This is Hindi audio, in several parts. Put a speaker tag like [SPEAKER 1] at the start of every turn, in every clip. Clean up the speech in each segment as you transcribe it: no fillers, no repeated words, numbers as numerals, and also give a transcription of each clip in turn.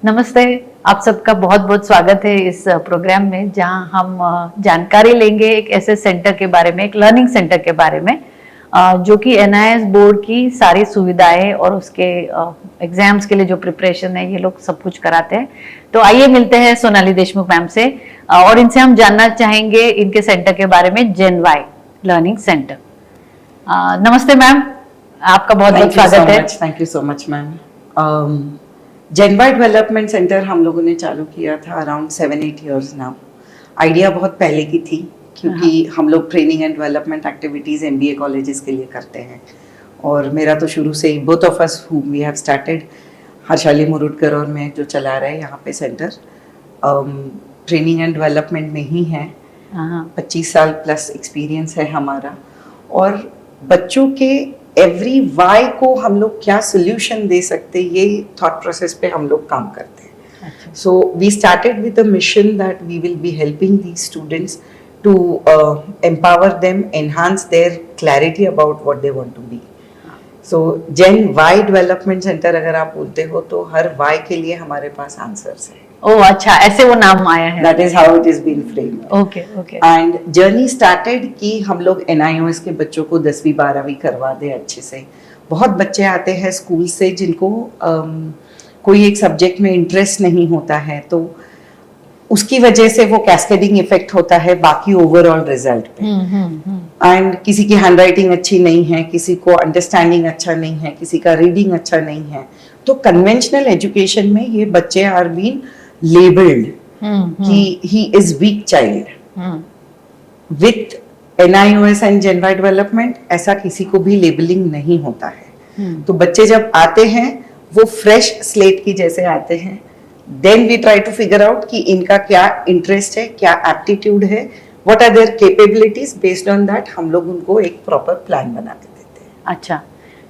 [SPEAKER 1] नमस्ते, आप सबका बहुत बहुत स्वागत है इस प्रोग्राम में, जहां हम जानकारी लेंगे एक ऐसे सेंटर के बारे में, एक लर्निंग सेंटर के बारे में, जो कि एनआईएस बोर्ड की सारी सुविधाएं और उसके एग्जाम्स के लिए जो प्रिपरेशन है, ये लोग सब कुछ कराते हैं। तो आइए मिलते हैं सोनाली देशमुख मैम से, और इनसे हम जानना चाहेंगे इनके सेंटर के बारे में, जेन वाई लर्निंग सेंटर। नमस्ते मैम, आपका बहुत बहुत स्वागत है।
[SPEAKER 2] Thank you so much ma'am. Gen Y development centre हम लोगों ने चालू किया था अराउंड 7-8 इयर्स नाउ। आइडिया बहुत पहले की थी, क्योंकि हम लोग training and development activities MBA colleges के लिए करते हैं, और मेरा तो शुरू से ही both of us who we have started, Harshali Murudkar और मैं, जो चला रहे हैं यहाँ पे सेंटर, ट्रेनिंग एंड डेवलपमेंट में ही है। 25 साल प्लस एक्सपीरियंस है हमारा, और बच्चों के एवरी वाई को हम लोग क्या सोल्यूशन दे सकते, ये थॉट प्रोसेस पे हम लोग काम करते हैं। So we started with the mission that we will be helping these students to empower them, enhance their clarity about what they want to be. So Gen Y development centre अगर आप बोलते हो, तो हर वाई के लिए हमारे पास आंसर्स है।
[SPEAKER 1] ओह अच्छा, ऐसे वो नाम आया है।
[SPEAKER 2] That is how it is been framed.
[SPEAKER 1] Okay okay.
[SPEAKER 2] And journey started कि हम लोग NIOS के बच्चों को 10वीं 12वीं करवा दे अच्छे से। बहुत बच्चे आते हैं स्कूल से जिनको कोई एक सब्जेक्ट में इंटरेस्ट नहीं होता है, तो उसकी वजह से वो कैस्केडिंग इफेक्ट होता है बाकी ओवरऑल रिजल्ट पे। एंड किसी की हैंडराइटिंग अच्छी नहीं है, किसी को अंडरस्टैंडिंग अच्छा नहीं है, किसी का रीडिंग अच्छा नहीं है, तो कन्वेंशनल एजुकेशन में ये बच्चे आर बीन labeled कि he is weak child. With NIOS and Gen Y development ऐसा किसी को भी लेबलिंग नहीं होता है। तो बच्चे जब आते हैं वो फ्रेश स्लेट की जैसे आते हैं। Then we try to figure out कि इनका क्या इंटरेस्ट है, क्या एप्टीट्यूड है, what are their capabilities. Based on that हम लोग उनको एक प्रॉपर प्लान बना के देते हैं।
[SPEAKER 1] अच्छा,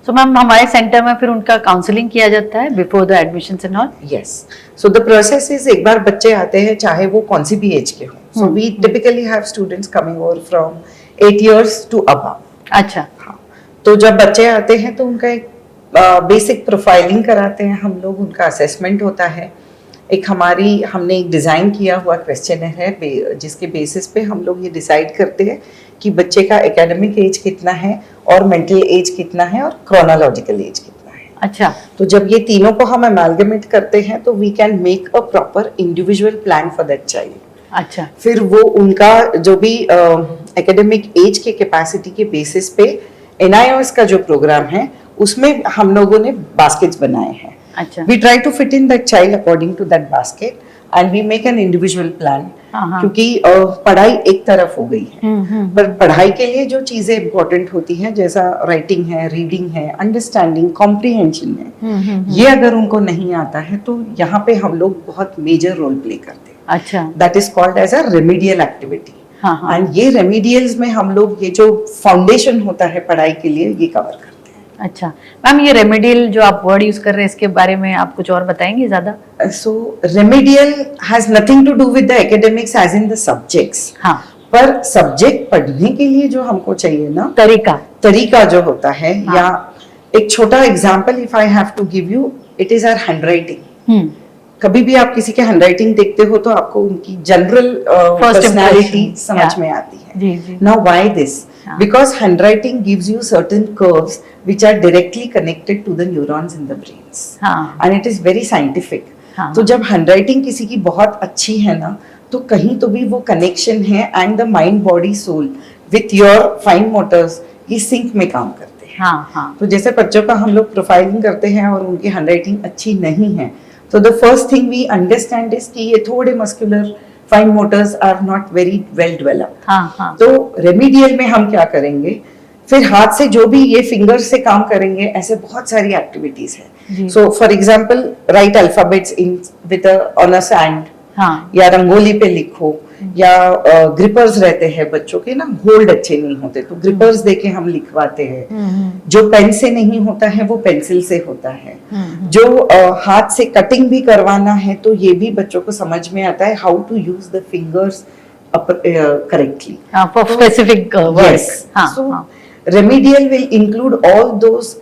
[SPEAKER 1] सो मैम हमारे सेंटर में फिर उनका काउंसलिंग किया जाता है before the admission and all?
[SPEAKER 2] Yes, so the process is, एक बार बच्चे आते हैं चाहे वो कौन सी भी एज के हों। So we typically have students coming over from 8 years to above.
[SPEAKER 1] अच्छा,
[SPEAKER 2] हाँ, तो जब बच्चे आते हैं तो उनका एक बेसिक प्रोफाइलिंग कराते हैं हम लोग, उनका असेसमेंट होता है। हमने एक डिज़ाइन किया हुआ क्वेश्चनर है, जिसके बेसिस पे हम लोग ये डिसाइड करते हैं कि बच्चे का एकेडमिक एज कितना है, और मेंटल एज कितना है, और क्रोनोलॉजिकल एज कितना है।
[SPEAKER 1] अच्छा, तो
[SPEAKER 2] जब ये तीनों को हम अमेलगमेट करते हैं तो we can make a proper individual plan for that child.
[SPEAKER 1] अच्छा,
[SPEAKER 2] फिर वो उनका जो भी एकेडमिक एज के कैपेसिटी के बेसिस पे NIOS का जो प्रोग्राम है उसमें हम लोगों ने बास्केट्स बनाए हैं।
[SPEAKER 1] अच्छा,
[SPEAKER 2] we try to fit in that child according to that basket and we make an individual plan। क्योंकि पढ़ाई एक तरफ हो गई है, पर पढ़ाई के लिए जो चीजें इम्पोर्टेंट होती हैं, जैसा राइटिंग है, रीडिंग है, अंडरस्टैंडिंग, कॉम्प्रिहेंशन है, ये अगर उनको नहीं आता है तो यहाँ पे हम लोग बहुत मेजर रोल प्ले करते हैं।
[SPEAKER 1] अच्छा,
[SPEAKER 2] that is called as a remedial activity. And ये रेमेडियल्स में हम लोग ये जो फाउंडेशन होता है पढ़ाई के लिए, ये कवर करते हैं।
[SPEAKER 1] अच्छा मैम, ये रेमेडियल जो आप वर्ड यूज कर रहे हैं, इसके बारे में आप कुछ और बताएंगे ज्यादा?
[SPEAKER 2] So remedial has nothing to do with the academics as in the subjects.
[SPEAKER 1] हाँ,
[SPEAKER 2] पर सब्जेक्ट पढ़ने के लिए जो हमको चाहिए ना,
[SPEAKER 1] तरीका
[SPEAKER 2] जो होता है। हाँ। या एक छोटा example if I have to give you, it is our handwriting. कभी भी आप किसी के हैंडराइटिंग देखते हो तो आपको उनकी जनरल पर्सनालिटी समझ में आती है। Now why this? Because handwriting gives you certain curves which are directly connected to the neurons in the brains, and it is very scientific। तो जब handwriting किसी की बहुत अच्छी है ना, तो कहीं तो भी वो कनेक्शन है, and the mind body soul with your fine motors ये सिंक में काम करते हैं। तो जैसे बच्चों का हम लोग प्रोफाइलिंग करते हैं और उनकी हैंडराइटिंग अच्छी नहीं है, तो the first thing we understand is कि ये थोड़े muscular fine motors are not very well developed. तो रेमेडियल में हम क्या करेंगे, फिर हाथ से जो भी ये फिंगर से काम करेंगे, ऐसे बहुत सारी एक्टिविटीज है। So for example, right alphabets in with on a sand, या रंगोली पे लिखो, या ग्रिपर्स रहते हैं बच्चों के ना, होल्ड अच्छे नहीं होते तो ग्रिपर्स देके हम लिखवाते हैं। जो पेन से नहीं होता है वो पेंसिल से होता है। जो हाथ से कटिंग भी करवाना है तो ये भी बच्चों को समझ में आता है, how to use the fingers correctly
[SPEAKER 1] for specific words.
[SPEAKER 2] So remedial will include all those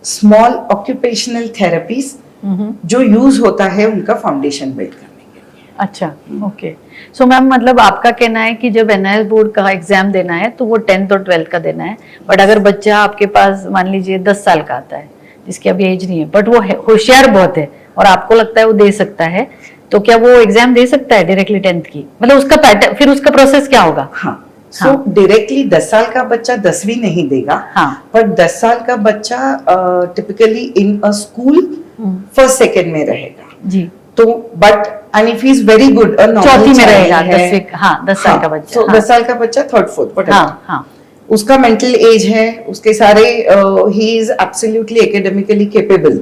[SPEAKER 2] small occupational therapies जो यूज होता है उनका फाउंडेशन बिल्ड करने के लिए।
[SPEAKER 1] अच्छा, ओके। सो मैम, मतलब आपका कहना है कि जब एनआईएस बोर्ड का एग्जाम देना है तो वो 10th और 12th का देना है, बट अगर बच्चा आपके पास मान लीजिए 10 साल का आता है जिसकी अभी एज नहीं है, बट वो होशियार बहुत है और आपको लगता है वो दे सकता है, तो क्या वो एग्जाम दे सकता है डायरेक्टली 10th की? मतलब उसका पैटर्न, फिर उसका प्रोसेस क्या होगा?
[SPEAKER 2] हाँ, सो डायरेक्टली 10 साल का बच्चा 10वीं नहीं देगा,
[SPEAKER 1] हाँ,
[SPEAKER 2] पर 10 साल का बच्चा टिपिकली इन अ स्कूल फर्स्ट सेकेंड में रहेगा
[SPEAKER 1] जी।
[SPEAKER 2] तो but and if he is very good
[SPEAKER 1] चौथी में रहेगा, 10वीं, हाँ, 10 साल का बच्चा।
[SPEAKER 2] तो 10 साल का बच्चा थर्ड फोर्थ,
[SPEAKER 1] हाँ, हाँ,
[SPEAKER 2] उसका मेंटल एज है, उसके सारे he is absolutely academically capable,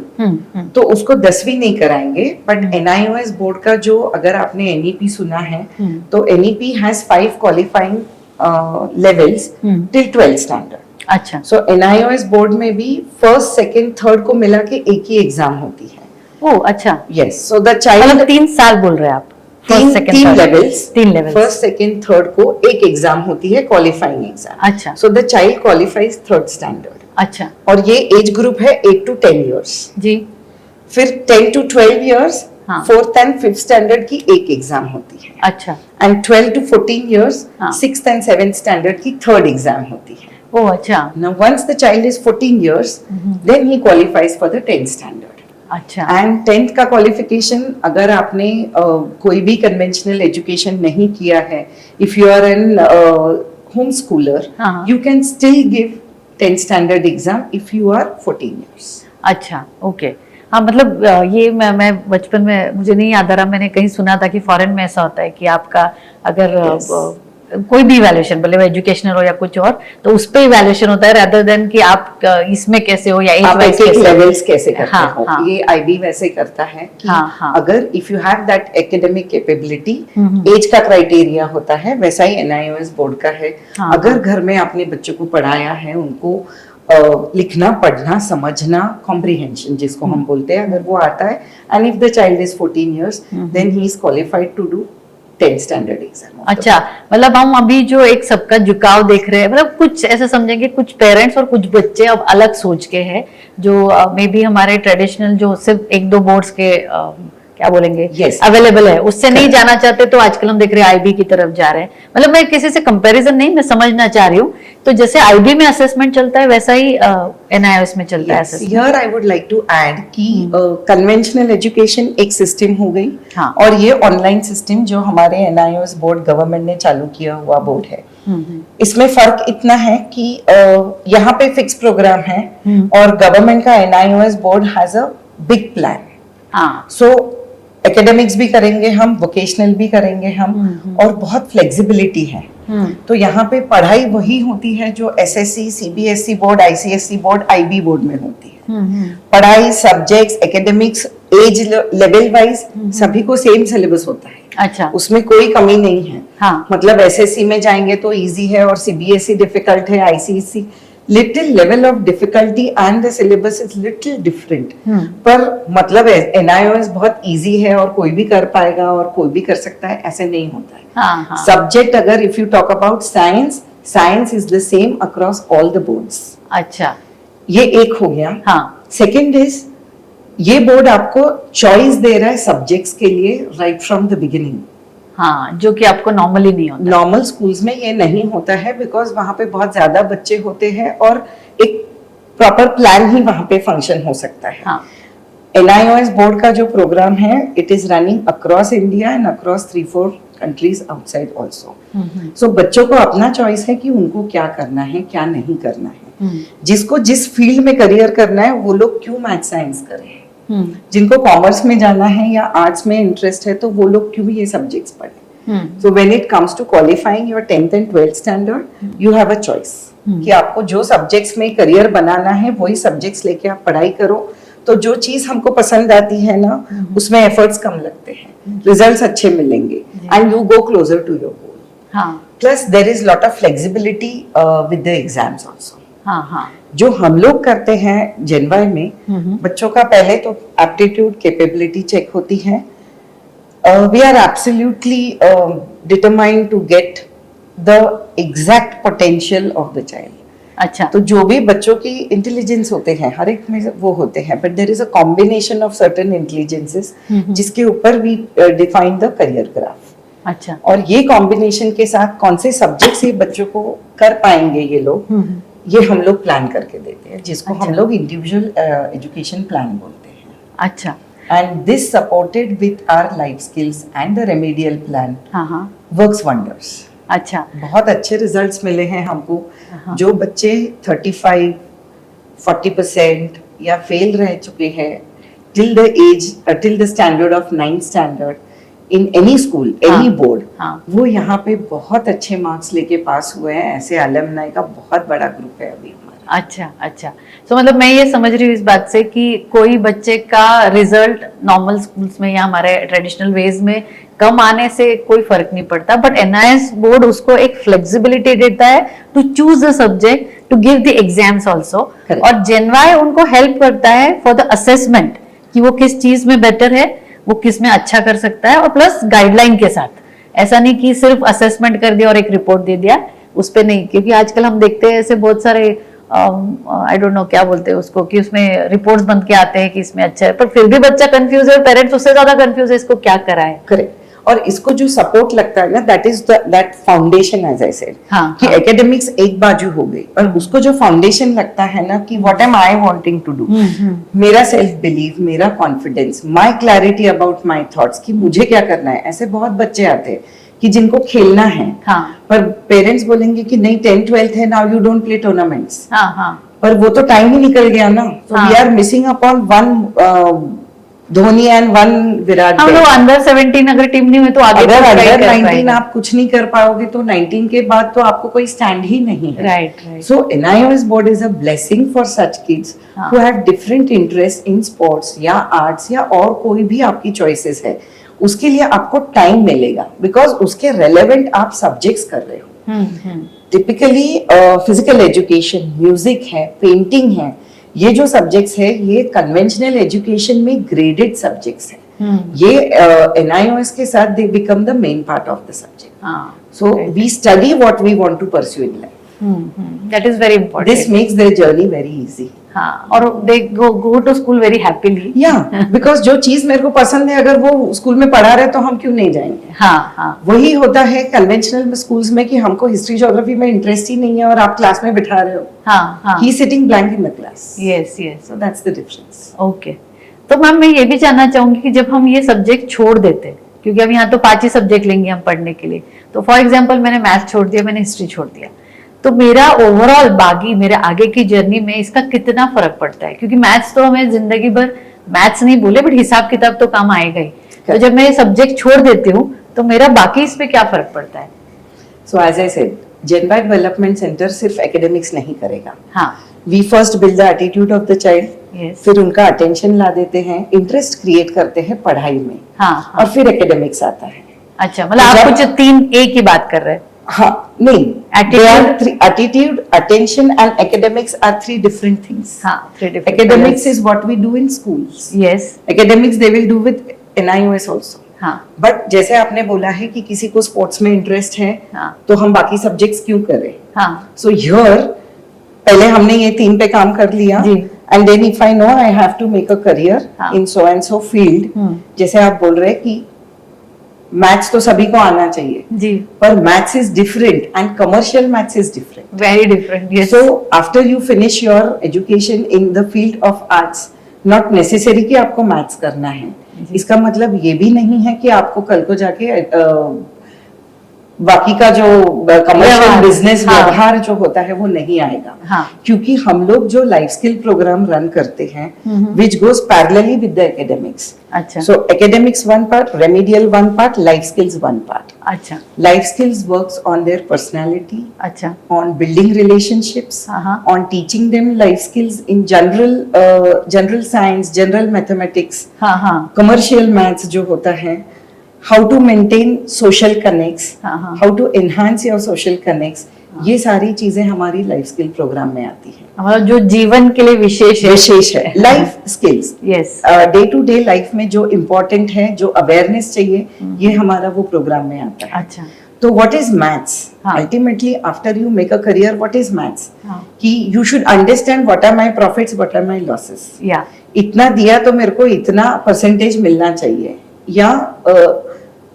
[SPEAKER 2] तो उसको 10वीं नहीं कराएंगे। बट एनआईओएस बोर्ड का जो, अगर आपने एनईपी सुना है, तो NEP has 5 qualifying levels till 12th standard.
[SPEAKER 1] अच्छा,
[SPEAKER 2] सो एनआईओएस बोर्ड में भी फर्स्ट सेकंड थर्ड को मिला के एक ही एग्जाम होती है।
[SPEAKER 1] ओ अच्छा,
[SPEAKER 2] यस, सो द चाइल्ड,
[SPEAKER 1] मतलब 3 साल बोल रहे हैं आप?
[SPEAKER 2] तीन levels,
[SPEAKER 1] 3 levels,
[SPEAKER 2] first second third को एक एग्जाम होती है, क्वालिफाइंग एग्जाम।
[SPEAKER 1] अच्छा,
[SPEAKER 2] so the child qualifies third standard.
[SPEAKER 1] अच्छा,
[SPEAKER 2] और ये एज ग्रुप है 8 to 10 years।
[SPEAKER 1] जी।
[SPEAKER 2] फिर 10 to 12 years,
[SPEAKER 1] हाँ,
[SPEAKER 2] 4th and 5th स्टैंडर्ड की एक एग्जाम होती है।
[SPEAKER 1] अच्छा,
[SPEAKER 2] एंड 12 to 14 years,
[SPEAKER 1] हाँ,
[SPEAKER 2] 6th and 7th स्टैंडर्ड की थर्ड एग्जाम होती है।
[SPEAKER 1] ओ अच्छा,
[SPEAKER 2] Now once the child is 14 years, then he qualifies for the 10th standard।
[SPEAKER 1] अच्छा,
[SPEAKER 2] एंड 10th का क्वालिफिकेशन, अगर आपने कोई भी कन्वेंशनल एजुकेशन नहीं किया है, if you are an home schooler,
[SPEAKER 1] हाँ,
[SPEAKER 2] you can still give 10th standard exam if you are 14 years।
[SPEAKER 1] अच्छा, ओके। हाँ, मतलब ये मैं बचपन में, मुझे नहीं याद आ रहा, मैंने कहीं सुना था कि फॉरेन में ऐसा होता है कि आपका अगर कोई भी इवैल्यूएशन, भले वो एजुकेशनल हो या कुछ और, तो उस पे इवैल्यूएशन होता है, rather than कि आप इसमें कैसे हो या एज वाइज
[SPEAKER 2] कैसे
[SPEAKER 1] कैसे
[SPEAKER 2] लेवल्स कैसे करते
[SPEAKER 1] हाँ,
[SPEAKER 2] हो।
[SPEAKER 1] हाँ,
[SPEAKER 2] ये आईबी वैसे करता है कि
[SPEAKER 1] हाँ, हाँ,
[SPEAKER 2] अगर if you have that academic capability, age का क्राइटेरिया होता है, वैसा ही एनआईओएस बोर्ड का है।
[SPEAKER 1] हाँ,
[SPEAKER 2] अगर
[SPEAKER 1] हाँ,
[SPEAKER 2] घर में आपने बच्चों को पढ़ाया है, उनको लिखना पढ़ना समझना, कॉम्प्रिहेंशन जिसको हम बोलते हैं, अगर वो आता है, and if the child is 14 years, then he is qualified to do 10th standard exam.
[SPEAKER 1] अच्छा, मतलब हम अभी जो एक सबका झुकाव देख रहे हैं, मतलब कुछ ऐसे समझेंगे, कुछ पेरेंट्स और कुछ बच्चे अब अलग सोच के हैं, जो मे बी हमारे ट्रेडिशनल जो सिर्फ 1-2 बोर्ड्स के क्या बोलेंगे अवेलेबल है, उससे नहीं जाना चाहते, तो आजकल हम देख रहे हैं आईबी की तरफ जा रहे हैं। मतलब मैं किसी से कंपैरिजन नहीं, मैं समझना चाह रही हूँ, तो जैसे आईबी में असेसमेंट चलता है वैसा ही एनआईओएस में चलता है assessment।
[SPEAKER 2] Here I would like to add कि कन्वेंशनल एजुकेशन एक सिस्टम हो गई,
[SPEAKER 1] हाँ,
[SPEAKER 2] और ये ऑनलाइन सिस्टम जो हमारे एनआईओएस बोर्ड गवर्नमेंट ने चालू किया हुआ बोर्ड है। इसमें फर्क इतना है कि यहाँ पे फिक्स प्रोग्राम है, और गवर्नमेंट का NIOS board has a big plan.
[SPEAKER 1] हाँ,
[SPEAKER 2] सो एकेडमिक्स भी करेंगे हम, वोकेशनल भी करेंगे हम, और बहुत फ्लेक्सिबिलिटी है। तो यहाँ पे पढ़ाई वही होती है जो SSC, CBSE board, ICSE board, IB board में होती है। पढ़ाई, subjects, academics, age level wise सभी को सेम सिलेबस होता है।
[SPEAKER 1] अच्छा,
[SPEAKER 2] उसमें कोई कमी नहीं है।
[SPEAKER 1] हाँ,
[SPEAKER 2] मतलब एसएससी में जाएंगे तो इजी है, और सीबीएसई डिफिकल्ट है, ICSE little level of difficulty, and the syllabus is little different. पर मतलब एनआईओएस बहुत इजी है और कोई भी कर पाएगा और कोई भी कर सकता है, ऐसे नहीं होता है।
[SPEAKER 1] हाँ, हाँ,
[SPEAKER 2] सब्जेक्ट, अगर if you talk about science, science is the same across all the boards.
[SPEAKER 1] अच्छा,
[SPEAKER 2] ये एक हो गया।
[SPEAKER 1] हाँ,
[SPEAKER 2] सेकेंड इज, ये बोर्ड आपको चॉइस दे रहा है सब्जेक्ट्स के लिए राइट फ्रॉम द बिगिनिंग।
[SPEAKER 1] हाँ, जो कि आपको नॉर्मली नहीं होता।
[SPEAKER 2] नॉर्मल स्कूल्स में ये नहीं होता है, बिकॉज वहां पे बहुत ज्यादा बच्चे होते हैं और एक प्रॉपर प्लान ही वहां पे फंक्शन हो सकता है।
[SPEAKER 1] हाँ,
[SPEAKER 2] एनआईओएस बोर्ड का जो प्रोग्राम है, it is running across India and across 3-4 countries outside also. So बच्चों को अपना चॉइस है कि उनको क्या करना है, क्या नहीं करना है। जिसको जिस फील्ड में करियर करना है, वो लोग क्यों मैथ साइंस करें। जिनको कॉमर्स में जाना है या आर्ट्स में इंटरेस्ट है, तो वो लोग क्यों ये सब्जेक्ट्स पढ़ें। So when it comes to qualifying your 10th and 12th standard, you have a choice कि आपको जो सब्जेक्ट्स में करियर बनाना है, वही सब्जेक्ट्स लेके आप पढ़ाई करो। तो जो चीज हमको पसंद आती है ना, उसमें एफर्ट्स कम लगते हैं, रिजल्ट्स अच्छे मिलेंगे, and you go closer to your goal. Plus there is lot of flexibility with the exams also.
[SPEAKER 1] हाँ, हाँ,
[SPEAKER 2] जो हम लोग करते हैं जेनवाई में, बच्चों का पहले तो एप्टीट्यूड कैपेबिलिटी चेक होती है। We are absolutely determined to get the exact potential of the child.
[SPEAKER 1] अच्छा।
[SPEAKER 2] तो जो भी बच्चों की इंटेलिजेंस होते हैं हर एक में वो होते हैं, but there is a combination of certain intelligences जिसके ऊपर we define the career graph.
[SPEAKER 1] अच्छा।
[SPEAKER 2] और ये कॉम्बिनेशन के साथ कौन से सब्जेक्ट्स ये बच्चों को कर पाएंगे ये लोग, ये हम लोग प्लान करके देते हैं, जिसको हम लोग इंडिविजुअल एजुकेशन प्लान बोलते हैं।
[SPEAKER 1] अच्छा।
[SPEAKER 2] And this supported with our life skills and the remedial plan works wonders.
[SPEAKER 1] अच्छा।
[SPEAKER 2] बहुत अच्छे रिजल्ट्स मिले हैं हमको। जो बच्चे 35, 40% या फेल रह चुके हैं till the standard of 9th standard in any school, any board, वो यहाँ पे बहुत अच्छे मार्क्स लेके पास हुए हैं। ऐसे अलमनाई का बहुत बड़ा ग्रुप है अभी।
[SPEAKER 1] अच्छा अच्छा। तो मतलब मैं ये समझ रही हूँ इस बात से कि कोई बच्चे का रिजल्ट नॉर्मल स्कूल्स में या हमारे ट्रेडिशनल वेज में कम आने से कोई फर्क नहीं पड़ता, बट एनआईएस बोर्ड उसको एक फ्लेक्सिबिलिटी देता है to choose the subject, to give the exams also, और जेनवाई उनको हेल्प करता है फॉर द असेसमेंट कि वो किस चीज में बेटर है, वो किस में अच्छा कर सकता है, और प्लस गाइडलाइन के साथ। ऐसा नहीं कि सिर्फ असेसमेंट कर दिया और एक रिपोर्ट दे दिया, उस पर नहीं। क्योंकि आजकल हम देखते हैं ऐसे बहुत सारे आई डोंट नो क्या बोलते हैं उसको, कि उसमें रिपोर्ट्स बन के आते हैं कि इसमें अच्छा है, पर फिर भी बच्चा कंफ्यूज है और पेरेंट्स उससे ज्यादा कंफ्यूज है इसको क्या कराए।
[SPEAKER 2] करेक्ट। और इसको जो सपोर्ट लगता है ना, that is that foundation, as I said, कि एकेडमिक्स एक बाजू हो गई, और उसको जो फाउंडेशन लगता है ना कि what am I wanting to do, मेरा सेल्फ बिलीव, मेरा confidence, my clarity about my thoughts, कि मुझे क्या करना है। ऐसे बहुत बच्चे आते हैं कि जिनको खेलना है, पर पेरेंट्स बोलेंगे कि नहीं 10th 12th है, now you don't play tournaments, पर वो तो टाइम ही निकल गया ना। तो we are missing upon one Dhoni and one Virat.
[SPEAKER 1] हम लोग अंडर 17 अगर टीम नहीं हुई तो आगे
[SPEAKER 2] अगर अंडर 19 आप कुछ नहीं कर पाओगे तो 19 के बाद तो आपको कोई स्टैंड ही नहीं है।
[SPEAKER 1] Right.
[SPEAKER 2] So NIOS board is a blessing for such kids who have different interest in sports या आर्ट्स या और कोई भी आपकी चॉइसेस है, उसके लिए आपको टाइम मिलेगा, बिकॉज उसके रेलेवेंट आप सब्जेक्ट्स कर रहे हो। टिपिकली फिजिकल एजुकेशन, म्यूजिक है, पेंटिंग है, ये जो सब्जेक्ट्स है ये कन्वेंशनल एजुकेशन में ग्रेडेड सब्जेक्ट्स है। ये NIOS के साथ they become the main part of the subject. So we study what we want to pursue in life.
[SPEAKER 1] That is very important.
[SPEAKER 2] This makes their journey very easy.
[SPEAKER 1] और they go to school very happily.
[SPEAKER 2] Because जो चीज मेरे को पसंद है, अगर वो स्कूल में पढ़ा रहे तो हम क्यों नहीं जाएंगे। वही होता है कन्वेंशनल स्कूल्स में कि हमको हिस्ट्री ज्योग्राफी में इंटरेस्ट ही नहीं है और आप क्लास में बिठा रहे हो, he sitting blank in the class.
[SPEAKER 1] Yes yes,
[SPEAKER 2] so that's the difference.
[SPEAKER 1] Okay. तो मैम मैं ये भी जानना चाहूंगी कि जब हम ये सब्जेक्ट छोड़ देते, क्योंकि अब यहाँ तो 5 ही सब्जेक्ट लेंगे हम पढ़ने के लिए, तो फॉर एग्जाम्पल मैंने मैथ छोड़ दिया, मैंने हिस्ट्री छोड़ दिया, तो मेरा ओवरऑल बाकी मेरे आगे की जर्नी में इसका कितना फर्क पड़ता है? क्योंकि मैथ्स तो हमें जिंदगी भर, मैथ्स नहीं बोले बट हिसाब किताब तो काम आएगा ही, तो जब मैं ये सब्जेक्ट छोड़ देती हूँ तो मेरा बाकी इस पे क्या फर्क पड़ता है?
[SPEAKER 2] So as I said, Gen Y development centre सिर्फ एकेडमिक्स नहीं करेगा।
[SPEAKER 1] हाँ,
[SPEAKER 2] we first build the attitude of the child, फिर उनका अटेंशन ला देते हैं, इंटरेस्ट क्रिएट करते हैं पढ़ाई में, और फिर एकेडमिक्स आता है।
[SPEAKER 1] अच्छा, मतलब आप कुछ 3A की बात कर रहे हैं?
[SPEAKER 2] हाँ, नहीं, attitude, attention and academics are 3 different things.
[SPEAKER 1] हाँ, 3 different.
[SPEAKER 2] Academics is what we do in schools.
[SPEAKER 1] Yes.
[SPEAKER 2] Academics they will do with NIOS also.
[SPEAKER 1] हाँ.
[SPEAKER 2] But जैसे आपने बोला है कि किसी को स्पोर्ट्स में इंटरेस्ट है, तो हम बाकी सब्जेक्ट्स क्यों करें?
[SPEAKER 1] हाँ.
[SPEAKER 2] So here पहले हमने ये 3 पे काम कर लिया, and then if I know I have to make a career in so and so field, जैसे आप बोल रहे हैं कि मैथ्स तो सभी को आना चाहिए
[SPEAKER 1] जी,
[SPEAKER 2] पर maths is different and commercial maths is different,
[SPEAKER 1] very different.
[SPEAKER 2] So after you finish your education in the field of arts, not necessary कि आपको मैथ्स करना है। इसका मतलब ये भी नहीं है कि आपको कल को जाके बाकी का जो कमर्शियल बिजनेस व्यवहार जो होता है वो नहीं आएगा। क्योंकि हम लोग जो लाइफ स्किल प्रोग्राम रन करते हैं which goes parallelly with the academics.
[SPEAKER 1] अच्छा,
[SPEAKER 2] so academics one part, remedial one part, life skills one part.
[SPEAKER 1] अच्छा,
[SPEAKER 2] life skills works on their personality,
[SPEAKER 1] अच्छा,
[SPEAKER 2] on building relationships, on teaching them life skills in general science, general mathematics, commercial maths जो होता है, how to maintain social connects, how to enhance your social connects, ये सारी चीजें हमारी लाइफ स्किल प्रोग्राम में आती है।
[SPEAKER 1] हमारा जो जीवन के लिए विशेष है
[SPEAKER 2] life skills.
[SPEAKER 1] Yes,
[SPEAKER 2] day to day life में जो इम्पोर्टेंट है, जो अवेयरनेस चाहिए, ये हमारा वो प्रोग्राम में आता है।
[SPEAKER 1] अच्छा,
[SPEAKER 2] तो व्हाट इज मैथ्स?
[SPEAKER 1] हाँ.
[SPEAKER 2] Ultimately after you make a career, what is maths?
[SPEAKER 1] हाँ.
[SPEAKER 2] कि you should understand what are my profits, what are my losses.
[SPEAKER 1] या
[SPEAKER 2] इतना दिया तो मेरे को इतना परसेंटेज मिलना चाहिए. या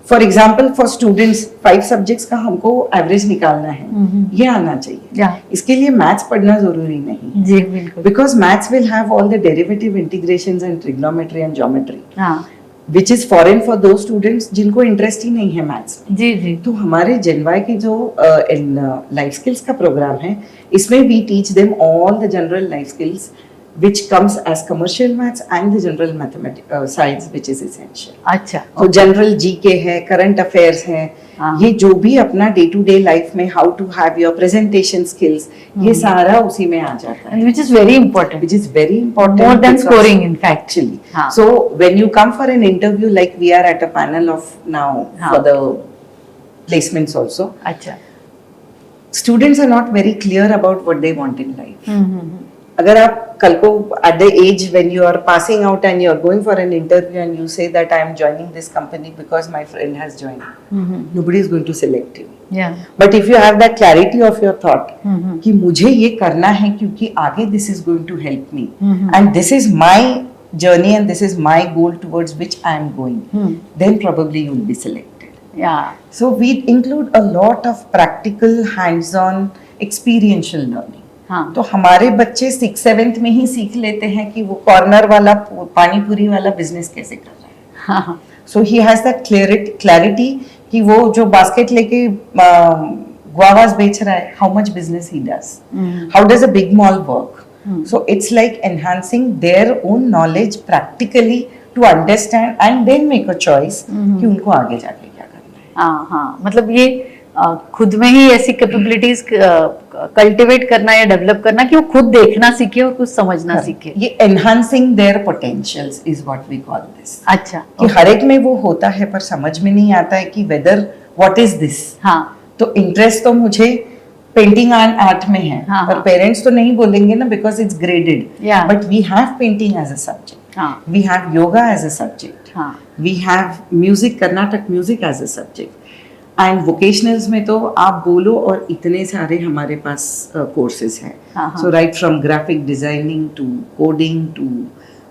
[SPEAKER 2] for example for students 5 subjects का हमको एवरेज निकालना है, ये आना चाहिए.
[SPEAKER 1] या
[SPEAKER 2] इसके लिए मैथ्स पढ़ना जरूरी नहीं,
[SPEAKER 1] जी बिल्कुल.
[SPEAKER 2] Because maths will have all the derivative integrations and trigonometry and geometry,
[SPEAKER 1] हाँ
[SPEAKER 2] विच इज फॉरेन फॉर दो स्टूडेंट्स जिनको इंटरेस्ट ही नहीं है मैथ्स में.
[SPEAKER 1] जी जी.
[SPEAKER 2] तो हमारे जेनवाई की जो लाइफ स्किल्स का प्रोग्राम है, इसमें we teach them all the general life skills which comes as commercial maths and the general mathematics science which is essential.
[SPEAKER 1] अच्छा.
[SPEAKER 2] तो जनरल जीके है, करंट अफेयर्स है,
[SPEAKER 1] हाँ.
[SPEAKER 2] ये जो भी अपना डे टू डे लाइफ में how to have your presentation skills, ये सारा उसी में आ जाता है.
[SPEAKER 1] Which is very important.
[SPEAKER 2] Which is very important.
[SPEAKER 1] More than
[SPEAKER 2] because
[SPEAKER 1] scoring, in fact.
[SPEAKER 2] Actually.
[SPEAKER 1] हाँ.
[SPEAKER 2] So when you come for an interview, like we are at a panel of now
[SPEAKER 1] हाँ.
[SPEAKER 2] for the placements also,
[SPEAKER 1] अच्छा.
[SPEAKER 2] students are not very clear about what they want in life.
[SPEAKER 1] हम्म.
[SPEAKER 2] अगर आप कल को at the age when you are passing out and you are going for an interview and you say that I am joining this company because my friend has joined, nobody is going to select you.
[SPEAKER 1] Yeah.
[SPEAKER 2] But if you have that clarity of your thought
[SPEAKER 1] हम्म.
[SPEAKER 2] कि मुझे ये करना है क्योंकि आगे this is going to help me
[SPEAKER 1] hmm.
[SPEAKER 2] and this is my journey and this is my goal towards which I am going, then probably you will be selected.
[SPEAKER 1] Yeah.
[SPEAKER 2] So we include a lot of practical, hands-on, experiential learning.
[SPEAKER 1] हाँ.
[SPEAKER 2] तो हमारे बच्चे 6th-7th में ही सीख लेते हैं कि वो कॉर्नर वाला पानी पूरी वाला बिजनेस कैसे कर रहा है.
[SPEAKER 1] हाँ.
[SPEAKER 2] So he has that clarity कि वो जो बास्केट लेके गुआवास बेच रहा है, how much business he does, how does a big mall work. So it's like enhancing their own knowledge practically to understand and then make a choice कि उनको आगे जाके क्या करना है.
[SPEAKER 1] हाँ हाँ. मतलब ये खुद में ही ऐसी कैपेबिलिटीज कल्टीवेट करना या डेवलप करना कि वो खुद देखना सीखे और कुछ समझना सीखे.
[SPEAKER 2] ये enhancing their potentials is what we call this.
[SPEAKER 1] अच्छा.
[SPEAKER 2] कि हर एक में वो होता है पर समझ में नहीं आता है कि वेदर व्हाट इज दिस.
[SPEAKER 1] हाँ.
[SPEAKER 2] तो इंटरेस्ट तो मुझे पेंटिंग एंड आर्ट में है,
[SPEAKER 1] हाँ,
[SPEAKER 2] पर
[SPEAKER 1] हाँ.
[SPEAKER 2] पेरेंट्स तो नहीं बोलेंगे ना because it's graded.
[SPEAKER 1] Yeah.
[SPEAKER 2] But we have painting as a subject,
[SPEAKER 1] हाँ.
[SPEAKER 2] We have yoga as a subject,
[SPEAKER 1] हाँ.
[SPEAKER 2] We have music, Karnataka music as a subject. And vocationals में तो आप बोलो और इतने सारे हमारे पास कोर्सेज हैं.
[SPEAKER 1] हाँ, हाँ.
[SPEAKER 2] So right from graphic designing to coding to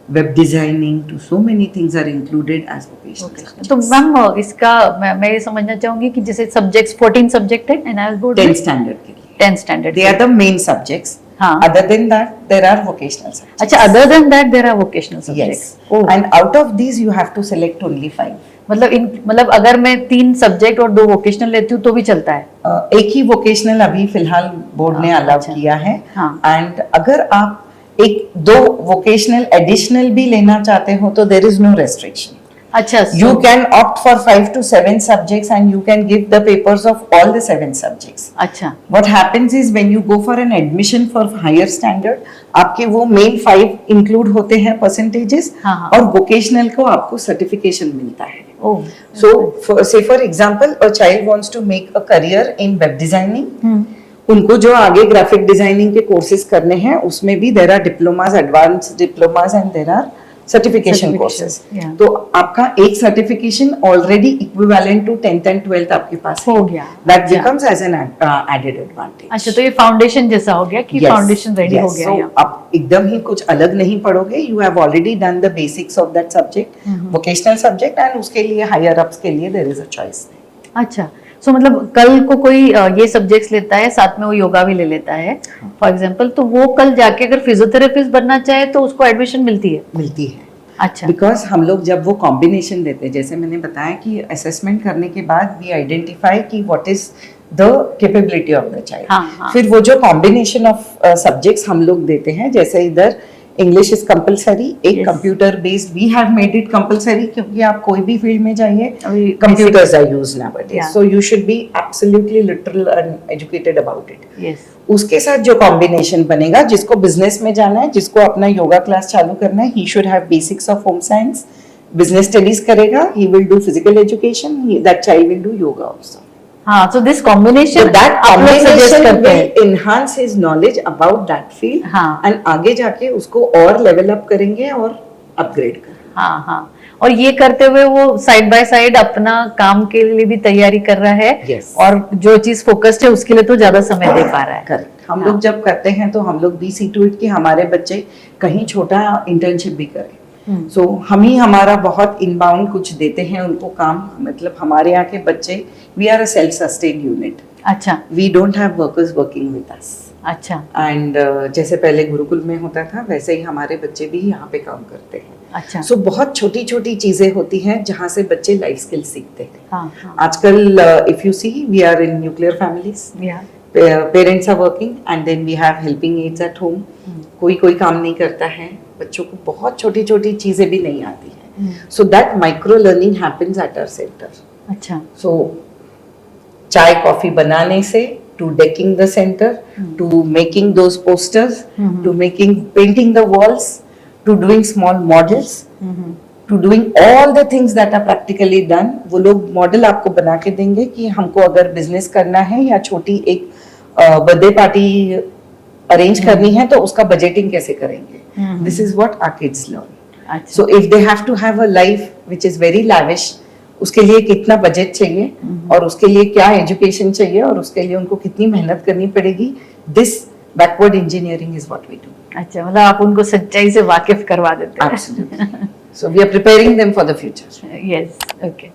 [SPEAKER 2] web designing to so many things are included as vocational.
[SPEAKER 1] तो मैम इसका मैं ये समझना चाहूंगी कि जैसे सब्जेक्ट्स 14 सब्जेक्ट है एनआईएस बोर्ड
[SPEAKER 2] 10th स्टैंडर्ड के लिए
[SPEAKER 1] 10th standard.
[SPEAKER 2] They are the main subjects.
[SPEAKER 1] हाँ.
[SPEAKER 2] Other than that there are vocational subjects.
[SPEAKER 1] अच्छा. Other than that there are vocational
[SPEAKER 2] Yes.
[SPEAKER 1] Subjects.
[SPEAKER 2] And out of these you have to select only 5.
[SPEAKER 1] मतलब अगर मैं 3 सब्जेक्ट और 2 वोकेशनल लेती हूँ तो भी चलता है.
[SPEAKER 2] एक ही वोकेशनल अभी फिलहाल बोर्ड ने अलाउ
[SPEAKER 1] अच्छा.
[SPEAKER 2] किया है.
[SPEAKER 1] हाँ.
[SPEAKER 2] एंड अगर आप 1-2 वोकेशनल एडिशनल भी लेना चाहते हो तो देयर इज नो रेस्ट्रिक्शन.
[SPEAKER 1] अच्छा.
[SPEAKER 2] You can opt for 5 to 7 subjects and you can give the papers of all the 7 subjects.
[SPEAKER 1] अच्छा.
[SPEAKER 2] What happens is when you go for an admission for higher standard, आपके वो main 5 include होते हैं percentages.
[SPEAKER 1] हाँ, हाँ.
[SPEAKER 2] और vocational को आपको certification मिलता है.
[SPEAKER 1] Oh.
[SPEAKER 2] So, say for example, a child wants to make a career in web designing. उनको जो आगे ग्राफिक डिजाइनिंग के कोर्सेज करने हैं उसमें भी there are diplomas, advanced diplomas and there are certification courses. तो आपका एक certification already equivalent to 10th and 12th आपके पास
[SPEAKER 1] हो गया.
[SPEAKER 2] That becomes as an added advantage.
[SPEAKER 1] अच्छा. तो ये फाउंडेशन जैसा हो गया कि फाउंडेशन रेडी हो गया.
[SPEAKER 2] So, आप एकदम ही कुछ अलग नहीं पढ़ोगे. You have already done the basics of that subject, vocational subject, and उसके लिए हायर अप्स के लिए देयर इज अ चॉइस.
[SPEAKER 1] अच्छा. सो मतलब कल को कोई ये सब्जेक्ट्स लेता है, साथ में वो योगा भी ले लेता है फॉर एग्जांपल, तो वो कल जाके अगर फिजियोथेरेपिस्ट बनना चाहे तो उसको एडमिशन मिलती है.
[SPEAKER 2] मिलती है.
[SPEAKER 1] अच्छा.
[SPEAKER 2] बिकॉज हम लोग जब वो कॉम्बिनेशन देते हैं, जैसे मैंने बताया कि असेसमेंट करने के बाद वी आइडेंटिफाई कि what is the capability of the child.
[SPEAKER 1] हाँ.
[SPEAKER 2] फिर वो जो कॉम्बिनेशन ऑफ सब्जेक्ट्स हम लोग देते हैं, जैसे इधर इंग्लिश इज कंपलसरी, एक computer based we have made it compulsory क्योंकि आप कोई भी फील्ड में जाइए computers are used nowadays. So you should be absolutely literal and educated about it.
[SPEAKER 1] Yes.
[SPEAKER 2] उसके साथ जो कॉम्बिनेशन बनेगा, जिसको बिजनेस में जाना है, जिसको अपना योगा क्लास चालू करना है, he should have basics of home science. Business studies करेगा, he will do physical education, that child will do yoga also.
[SPEAKER 1] हाँ. So this combination,
[SPEAKER 2] that
[SPEAKER 1] आप लोग suggest
[SPEAKER 2] combination
[SPEAKER 1] करते हैं.
[SPEAKER 2] will enhance his knowledge about that field.
[SPEAKER 1] हाँ.
[SPEAKER 2] and आगे जाके उसको और लेवल अप करेंगे और अपग्रेड करेंगे.
[SPEAKER 1] हाँ. और ये करते हुए वो साइड बाय साइड अपना काम के लिए भी तैयारी कर रहा है।
[SPEAKER 2] Yes.
[SPEAKER 1] और जो चीज फोकस्ड है उसके लिए तो ज्यादा समय दे पा रहा है।
[SPEAKER 2] करेक्ट। हम लोग जब करते हैं तो हम लोग भी सी टू इट कि हमारे बच्चे कहीं छोटा इंटर्नशिप भी करें। सो हम ही हमारा बहुत इनबाउंड कुछ देते हैं उनको काम, मतलब हमारे यहाँ के बच्चे, we are a self sustain unit.
[SPEAKER 1] अच्छा
[SPEAKER 2] we don't have workers working with us.
[SPEAKER 1] अच्छा
[SPEAKER 2] एंड जैसे पहले गुरुकुल में होता था वैसे ही हमारे बच्चे भी यहाँ पे काम करते हैं।
[SPEAKER 1] अच्छा
[SPEAKER 2] सो बहुत छोटी छोटी चीजें होती हैं जहाँ से बच्चे लाइफ स्किल सीखते हैं।
[SPEAKER 1] हाँ
[SPEAKER 2] आजकल if you see we are in nuclear families,
[SPEAKER 1] या
[SPEAKER 2] parents are working and then we have helping aids at home. कोई काम नहीं करता है, बच्चों को बहुत छोटी छोटी चीजें भी नहीं आती हैं। So that micro learning happens at our centre.
[SPEAKER 1] अच्छा
[SPEAKER 2] सो चाय कॉफी बनाने से to decking the center, to making those posters, to painting the walls, to doing small models, to doing all the things that are practically done। वो लोग मॉडल आपको बना के देंगे कि हमको अगर बिजनेस करना है या छोटी एक बर्थडे पार्टी अरेंज करनी है तो उसका बजटिंग कैसे करेंगे। This is what our kids learn. So if they have to have a life which is very lavish, उसके लिए कितना बजट चाहिए और उसके लिए क्या एजुकेशन चाहिए और उसके लिए उनको कितनी मेहनत करनी पड़ेगी, this backward engineering is what we do.
[SPEAKER 1] अच्छा, मतलब आप उनको सच्चाई से वाकिफ करवा देते हैं।
[SPEAKER 2] Absolutely. So we are preparing them for the future.
[SPEAKER 1] Yes, okay.